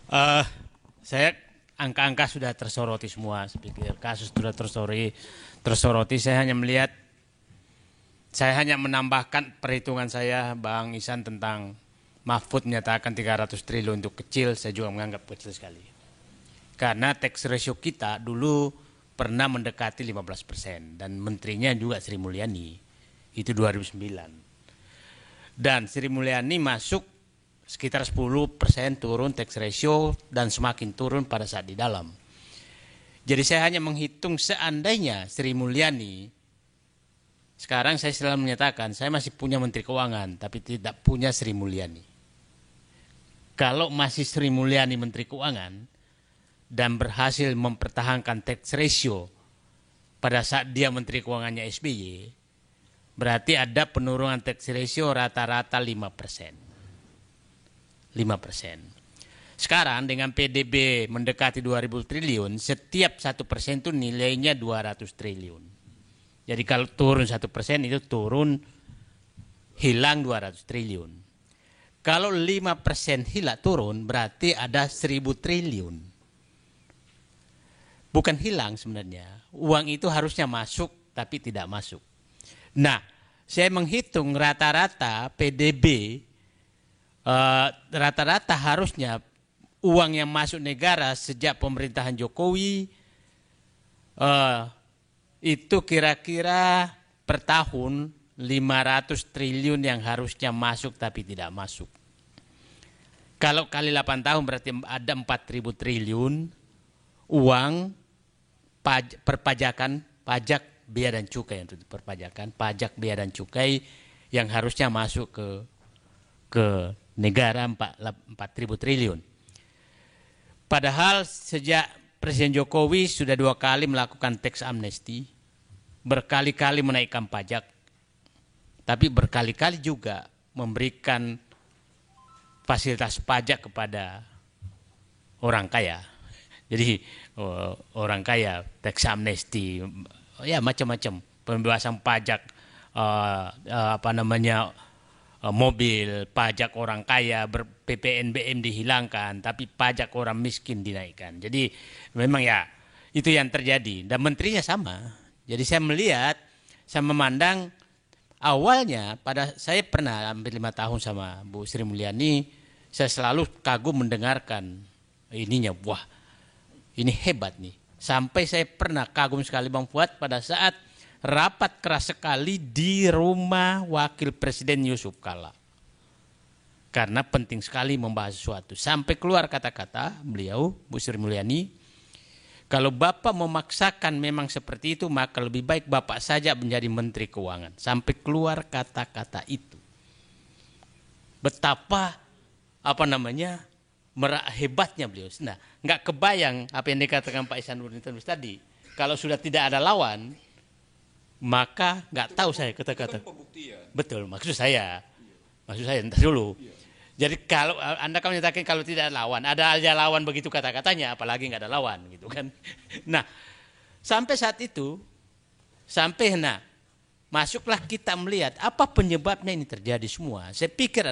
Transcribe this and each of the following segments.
Eh, saya angka-angka sudah tersoroti semua, saya pikir kasus sudah tersoroti. Saya hanya menambahkan perhitungan saya, Bang Isan, tentang Mahfud menyatakan 300 triliun untuk kecil, saya juga menganggap kecil sekali. Karena tax ratio kita dulu pernah mendekati 15% dan menterinya juga Sri Mulyani, itu 2009. Dan Sri Mulyani masuk sekitar 10% turun tax ratio dan semakin turun pada saat di dalam. Jadi saya hanya menghitung seandainya Sri Mulyani, sekarang saya selalu menyatakan saya masih punya Menteri Keuangan tapi tidak punya Sri Mulyani. Kalau masih Sri Mulyani Menteri Keuangan dan berhasil mempertahankan tax ratio pada saat dia Menteri Keuangannya SBY, berarti ada penurunan tax ratio rata-rata 5%. 5%. Sekarang dengan PDB mendekati 2000 triliun, setiap 1% itu nilainya 200 triliun. Jadi kalau turun 1% itu hilang 200 triliun. Kalau 5% hilang turun berarti ada 1000 triliun. Bukan hilang sebenarnya. Uang itu harusnya masuk tapi tidak masuk. Nah, saya menghitung rata-rata PDB, rata-rata harusnya uang yang masuk negara sejak pemerintahan Jokowi itu kira-kira per tahun 500 triliun yang harusnya masuk tapi tidak masuk. Kalau kali 8 tahun berarti ada 4.000 triliun uang perpajakan, pajak, bea dan cukai untuk perpajakan, pajak, bea dan cukai yang harusnya masuk ke negara 4.000 triliun. Padahal sejak Presiden Jokowi sudah 2 kali melakukan tax amnesty, berkali-kali menaikkan pajak, tapi berkali-kali juga memberikan fasilitas pajak kepada orang kaya. Jadi orang kaya, tax amnesty, ya macam-macam, pembebasan pajak, mobil, pajak orang kaya, PPNBM dihilangkan, tapi pajak orang miskin dinaikkan. Jadi memang ya itu yang terjadi. Dan menterinya sama. Jadi saya memandang awalnya saya pernah hampir 5 tahun sama Bu Sri Mulyani, saya selalu kagum mendengarkan ininya, wah ini hebat nih. Sampai saya pernah kagum sekali Bang Fuad pada saat rapat keras sekali di rumah Wakil Presiden Yusuf Kala. Karena penting sekali membahas sesuatu. Sampai keluar kata-kata beliau, Bu Sri Mulyani, kalau Bapak memaksakan memang seperti itu, maka lebih baik Bapak saja menjadi Menteri Keuangan. Sampai keluar kata-kata itu. Betapa hebatnya beliau. Nah, nggak kebayang apa yang dikatakan Pak Ihsanuddin tadi. Kalau sudah tidak ada lawan, maka nggak tahu saya kata-kata. Betul, maksud saya entar dulu. Jadi kalau Anda kan menyatakan kalau tidak ada lawan begitu kata-katanya, apalagi nggak ada lawan gitu kan. Nah, sampai saat itu, masuklah kita melihat apa penyebabnya ini terjadi semua. Saya pikir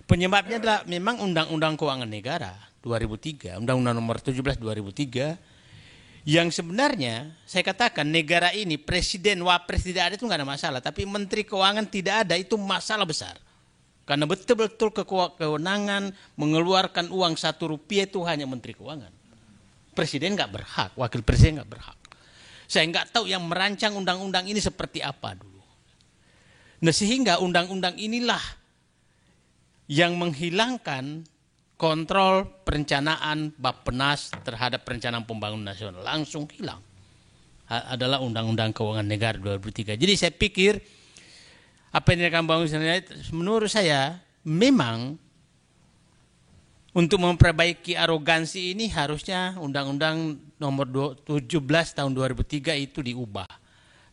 penyebabnya adalah memang Undang-Undang Keuangan Negara 2003, Undang-Undang Nomor 17 2003, yang sebenarnya saya katakan negara ini presiden, wapres tidak ada itu nggak ada masalah, tapi menteri keuangan tidak ada itu masalah besar. Karena betul-betul kewenangan mengeluarkan uang 1 rupiah itu hanya menteri keuangan. Presiden nggak berhak, wakil presiden nggak berhak. Saya nggak tahu yang merancang undang-undang ini seperti apa dulu. Nah, sehingga undang-undang inilah yang menghilangkan kontrol perencanaan Bappenas terhadap perencanaan pembangunan nasional, langsung hilang. Adalah Undang-Undang Keuangan Negara 2003. Jadi saya pikir apa yang dikatakan Bang Ihsanuddin menurut saya memang untuk memperbaiki arogansi ini harusnya Undang-Undang Nomor 17 tahun 2003 itu diubah.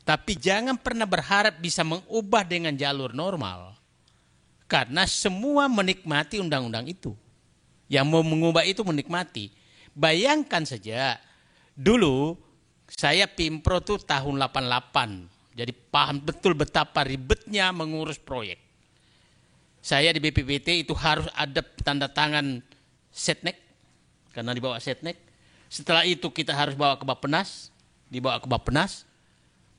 Tapi jangan pernah berharap bisa mengubah dengan jalur normal. Karena semua menikmati undang-undang itu. Yang mau mengubah itu menikmati. Bayangkan saja, dulu saya Pimpro tuh tahun 88. Jadi paham betul betapa ribetnya mengurus proyek. Saya di BPPT itu harus ada tanda tangan Setnek, karena dibawa Setnek. Setelah itu kita harus bawa ke Bappenas, dibawa ke Bappenas,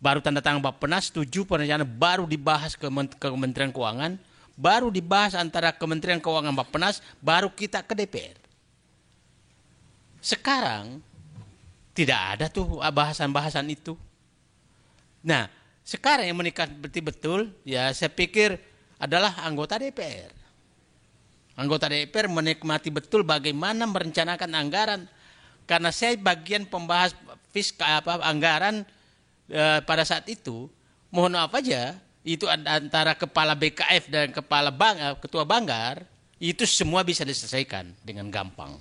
baru tanda tangan Bappenas, setuju perencanaan, baru dibahas ke Kementerian Keuangan, baru dibahas antara Kementerian Keuangan Bappenas, baru kita ke DPR. Sekarang tidak ada tuh bahasan-bahasan itu. Nah, sekarang yang menikah betul-betul, ya saya pikir adalah anggota DPR. Anggota DPR menikmati betul bagaimana merencanakan anggaran. Karena saya bagian pembahas fiskal anggaran pada saat itu, mohon maaf aja, itu antara kepala BKF dan kepala ketua Banggar, itu semua bisa diselesaikan dengan gampang.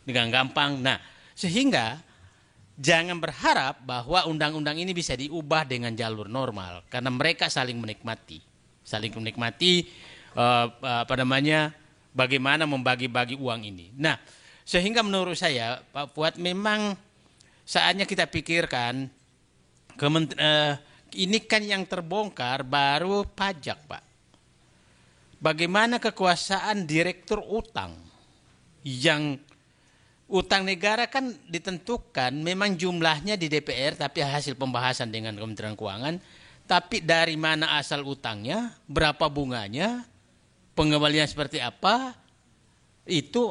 Dengan gampang. Nah, sehingga jangan berharap bahwa undang-undang ini bisa diubah dengan jalur normal, karena mereka saling menikmati bagaimana membagi-bagi uang ini. Nah, sehingga menurut saya Pak Fuad memang saatnya kita pikirkan ini kan yang terbongkar baru pajak, Pak. Bagaimana kekuasaan direktur utang, yang utang negara kan ditentukan memang jumlahnya di DPR tapi hasil pembahasan dengan Kementerian Keuangan, tapi dari mana asal utangnya, berapa bunganya, pengembalian seperti apa, itu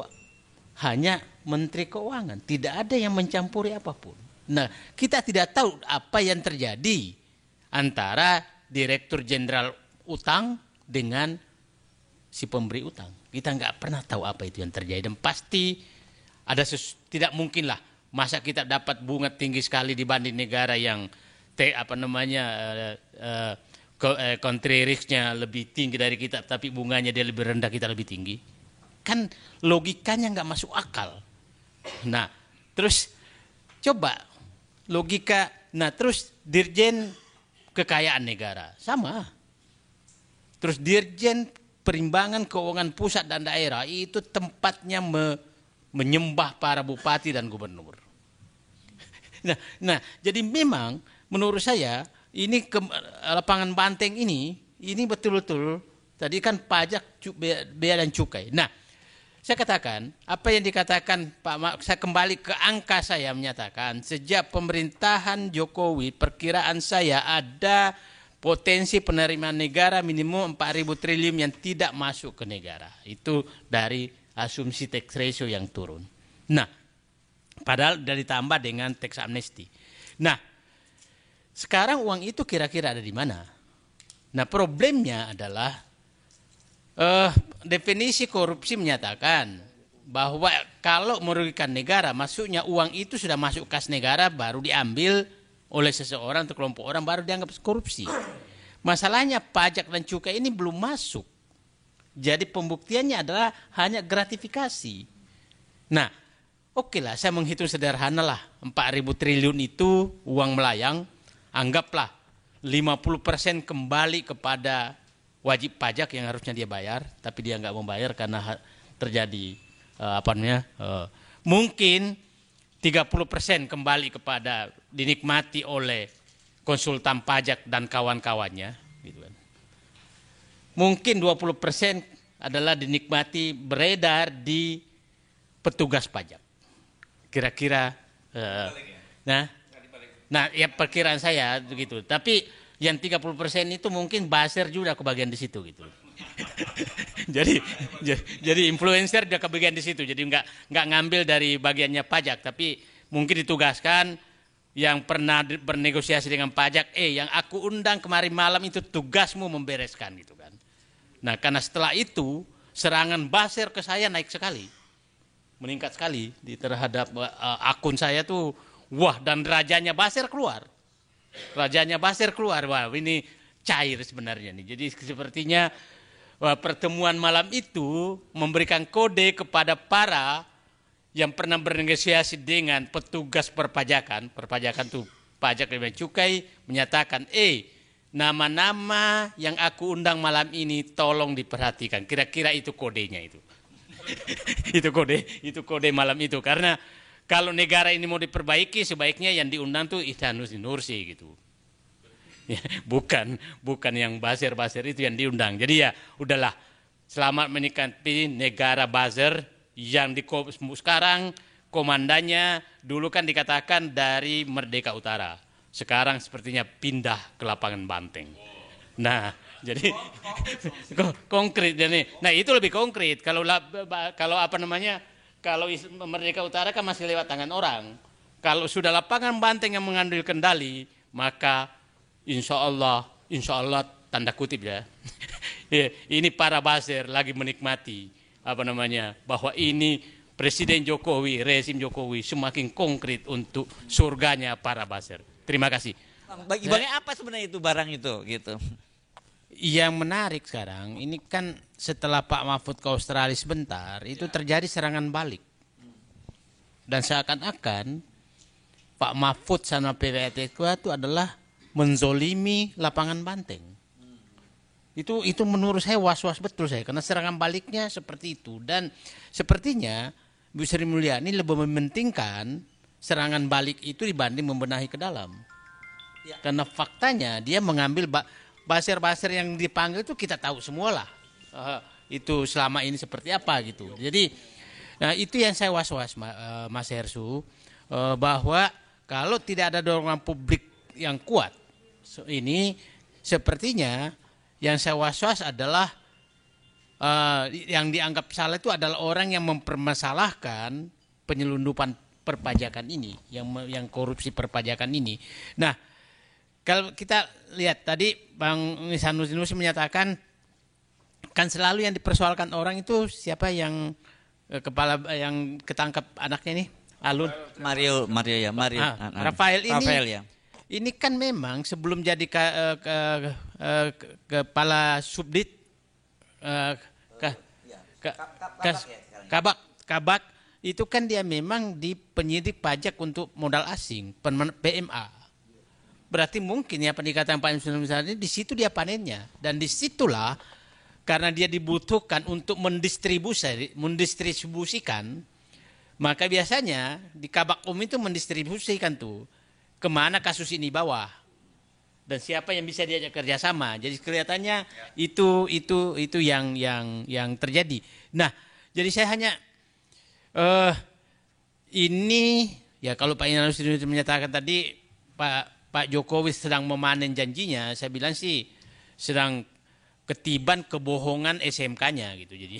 hanya Menteri Keuangan, tidak ada yang mencampuri apapun. Nah, kita tidak tahu apa yang terjadi antara Direktur Jenderal Utang dengan si pemberi utang. Kita nggak pernah tahu apa itu yang terjadi, dan pasti ada tidak mungkin lah masa kita dapat bunga tinggi sekali dibanding negara yang country risk-nya lebih tinggi dari kita, tapi bunganya dia lebih rendah, kita lebih tinggi. Kan logikanya nggak masuk akal. Nah, terus coba logika, nah terus Dirjen Kekayaan Negara sama. Terus Dirjen Perimbangan Keuangan Pusat dan Daerah itu tempatnya menyembah para bupati dan gubernur. Nah, jadi memang menurut saya ini lapangan banteng ini betul-betul tadi kan pajak, bea dan cukai. Nah, saya katakan apa yang dikatakan Pak, saya kembali ke angka, saya menyatakan sejak pemerintahan Jokowi perkiraan saya ada potensi penerimaan negara minimum 4.000 triliun yang tidak masuk ke negara. Itu dari asumsi tax ratio yang turun. Nah, padahal sudah ditambah dengan tax amnesty. Nah, sekarang uang itu kira-kira ada di mana? Nah, problemnya adalah definisi korupsi menyatakan bahwa kalau merugikan negara, maksudnya uang itu sudah masuk kas negara baru diambil oleh seseorang atau kelompok orang baru dianggap korupsi. Masalahnya pajak dan cukai ini belum masuk. Jadi pembuktiannya adalah hanya gratifikasi. Nah, oke lah, saya menghitung sederhana lah. 4.000 triliun itu uang melayang, anggaplah 50% kembali kepada wajib pajak yang harusnya dia bayar, tapi dia nggak membayar karena terjadi mungkin 30% kembali kepada dinikmati oleh konsultan pajak dan kawan-kawannya, gitu kan. Mungkin 20% adalah dinikmati beredar di petugas pajak. Kira-kira, nah ya perkiraan saya begitu. Tapi yang 30% itu mungkin buzzer juga kebagian di situ gitu. jadi influencer dia kebagian di situ. Jadi nggak ngambil dari bagiannya pajak, tapi mungkin ditugaskan yang pernah bernegosiasi dengan pajak. Yang aku undang kemarin malam itu tugasmu membereskan gitu kan. Nah, karena setelah itu serangan buzzer ke saya naik sekali, meningkat sekali terhadap akun saya tuh. Wah, dan rajanya buzzer keluar. Wah ini cair sebenarnya nih. Jadi sepertinya pertemuan malam itu memberikan kode kepada para yang pernah bernegosiasi dengan petugas perpajakan tuh pajak dan cukai, menyatakan nama-nama yang aku undang malam ini tolong diperhatikan. Kira-kira itu kodenya itu. itu kode malam itu, karena kalau negara ini mau diperbaiki sebaiknya yang diundang tuh Ihsanuddin Nursi gitu. Ya, bukan yang buzzer itu yang diundang. Jadi ya udahlah, selamat menikmati negara buzzer yang sekarang komandannya dulu kan dikatakan dari Merdeka Utara, sekarang sepertinya pindah ke lapangan Banteng. Nah, jadi konkret ini. Nah, itu lebih konkret. Kalau apa namanya? Kalau Merdeka Utara kan masih lewat tangan orang. Kalau sudah lapangan Banteng yang mengambil kendali, maka insya Allah tanda kutip ya. Ini para buzzer lagi menikmati apa namanya? Bahwa ini Presiden Jokowi, rezim Jokowi semakin konkret untuk surganya para buzzer. Terima kasih. Bagi Bang, apa sebenarnya itu barang itu gitu? Yang menarik sekarang ini kan setelah Pak Mahfud ke Australia sebentar, itu terjadi serangan balik. Dan seakan-akan Pak Mahfud sama PPATK itu adalah menzolimi lapangan Banteng. Itu menurut saya was-was betul saya, karena serangan baliknya seperti itu. Dan sepertinya Bu Sri Mulyani lebih mementingkan serangan balik itu dibanding membenahi ke dalam. Karena faktanya dia mengambil baser-baser yang dipanggil itu kita tahu semualah. Itu selama ini seperti apa gitu. Jadi nah itu yang saya was-was Mas Hersu, bahwa kalau tidak ada dorongan publik yang kuat, ini sepertinya yang saya was-was adalah yang dianggap salah itu adalah orang yang mempermasalahkan penyelundupan perpajakan ini, yang korupsi perpajakan ini. Nah, kalau kita lihat tadi Bang Sanusi menyatakan kan selalu yang dipersoalkan orang itu siapa yang kepala yang ketangkap anaknya ini, Alun Mario ya, Mario. Rafael ini. Rafael ya. Ini kan memang sebelum jadi kepala subdit Kabak itu kan dia memang di penyidik pajak untuk modal asing, PMA. Berarti mungkin ya pendekatan Pak Yusuf misalnya di situ dia panennya, dan disitulah karena dia dibutuhkan untuk mendistribusikan, maka biasanya di Kabak itu mendistribusikan tuh kemana kasus ini bawah. Dan siapa yang bisa diajak kerjasama. Jadi kelihatannya itu yang terjadi. Nah, jadi saya hanya ini ya kalau Pak Inalus menyatakan tadi Pak Jokowi sedang memanen janjinya, saya bilang sih sedang ketiban kebohongan SMK-nya gitu. Jadi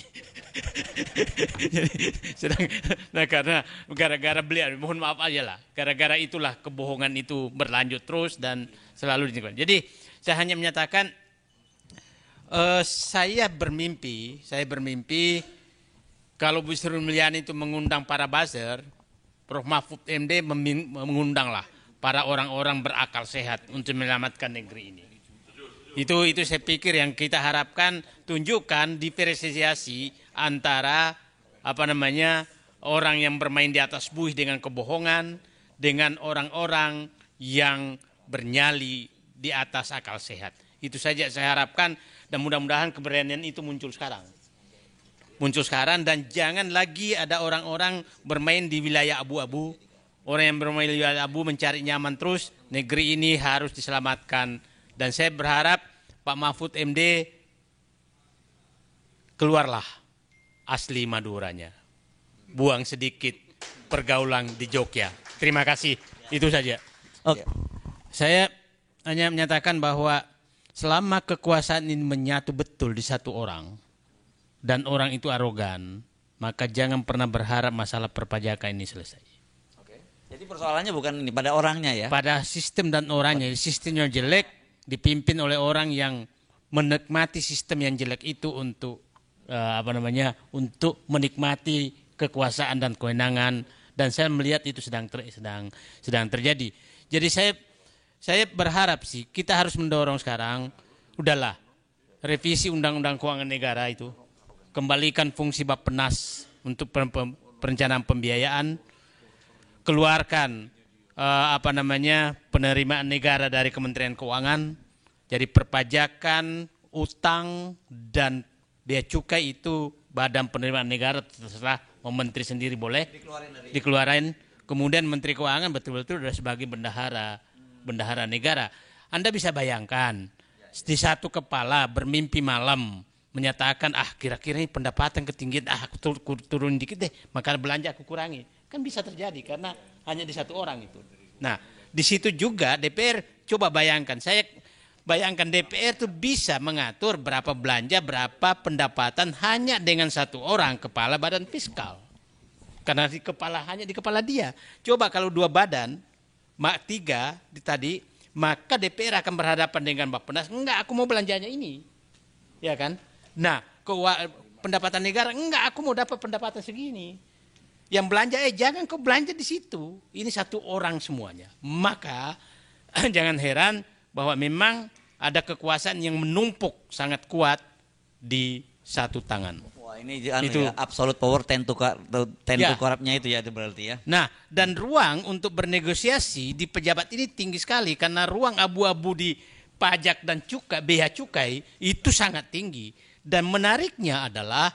sedang, nah karena gara-gara beliau, mohon maaf aja lah, gara-gara itulah kebohongan itu berlanjut terus dan selalu dilakukan. Jadi saya hanya menyatakan saya bermimpi kalau Bu Sri Mulyani itu mengundang para buzzer, Prof Mahfud MD mengundanglah para orang-orang berakal sehat untuk menyelamatkan negeri ini. Itu saya pikir yang kita harapkan, tunjukkan diferensiasi antara orang yang bermain di atas buih dengan kebohongan dengan orang-orang yang bernyali di atas akal sehat. Itu saja saya harapkan, dan mudah-mudahan keberanian itu muncul sekarang. Dan jangan lagi ada orang-orang bermain di wilayah abu-abu. Orang yang bermain di wilayah abu mencari nyaman terus. Negeri ini harus diselamatkan. Dan saya berharap Pak Mahfud MD keluarlah asli Maduranya. Buang sedikit pergaulan di Jogja. Terima kasih. Itu saja. Oke. Saya hanya menyatakan bahwa selama kekuasaan ini menyatu betul di satu orang dan orang itu arogan, maka jangan pernah berharap masalah perpajakan ini selesai. Jadi persoalannya bukan ini pada orangnya ya. Pada sistem dan orangnya. Sistemnya jelek, dipimpin oleh orang yang menikmati sistem yang jelek itu untuk untuk menikmati kekuasaan dan kewenangan, dan saya melihat itu sedang terjadi. Jadi saya berharap sih kita harus mendorong sekarang, udahlah revisi Undang-Undang Keuangan Negara itu, kembalikan fungsi Bappenas untuk perencanaan pembiayaan, keluarkan penerimaan negara dari Kementerian Keuangan, jadi perpajakan, utang dan bea cukai itu badan penerimaan negara, terserah mau menteri sendiri boleh dikeluarin. Kemudian Menteri Keuangan betul-betul sudah sebagai bendahara negara. Anda bisa bayangkan di satu kepala bermimpi malam menyatakan kira-kira ini pendapatan ketinggian aku turun dikit deh, maka belanja aku kurangi. Kan bisa terjadi karena hanya di satu orang itu. Nah, di situ juga DPR coba bayangkan, saya bayangkan DPR itu bisa mengatur berapa belanja, berapa pendapatan hanya dengan satu orang kepala badan fiskal. Karena hanya di kepala dia. Coba kalau 2 badan, 3 tadi, maka DPR akan berhadapan dengan Bappenas, enggak aku mau belanjanya ini. Ya kan? Nah, pendapatan negara, enggak aku mau dapat pendapatan segini. Yang belanja, jangan kau belanja di situ. Ini satu orang semuanya. Maka jangan heran bahwa memang ada kekuasaan yang menumpuk sangat kuat di satu tangan. Wah, ini itu ya, absolute power tend to corrupt-nya itu ya berarti ya. Nah, dan ruang untuk bernegosiasi di pejabat ini tinggi sekali karena ruang abu-abu di pajak dan cukai, bea cukai itu sangat tinggi. Dan menariknya adalah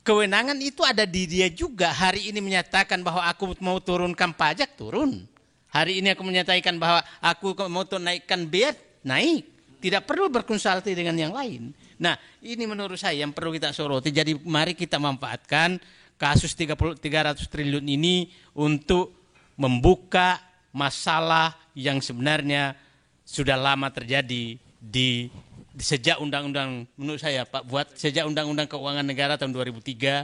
kewenangan itu ada di dia juga. Hari ini menyatakan bahwa aku mau turunkan pajak, turun. Hari ini aku menyatakan bahwa aku mau naikkan bea, naik. Tidak perlu berkonsultasi dengan yang lain. Nah, ini menurut saya yang perlu kita soroti. Jadi mari kita manfaatkan kasus 300 triliun ini untuk membuka masalah yang sebenarnya sudah lama terjadi di sejak undang-undang, menurut saya Pak Buat, sejak undang-undang keuangan negara tahun 2003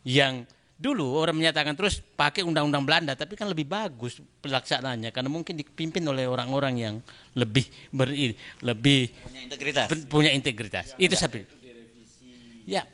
yang dulu orang menyatakan terus pakai undang-undang Belanda, tapi kan lebih bagus pelaksanaannya karena mungkin dipimpin oleh orang-orang yang lebih punya integritas. Itu satu. Ya.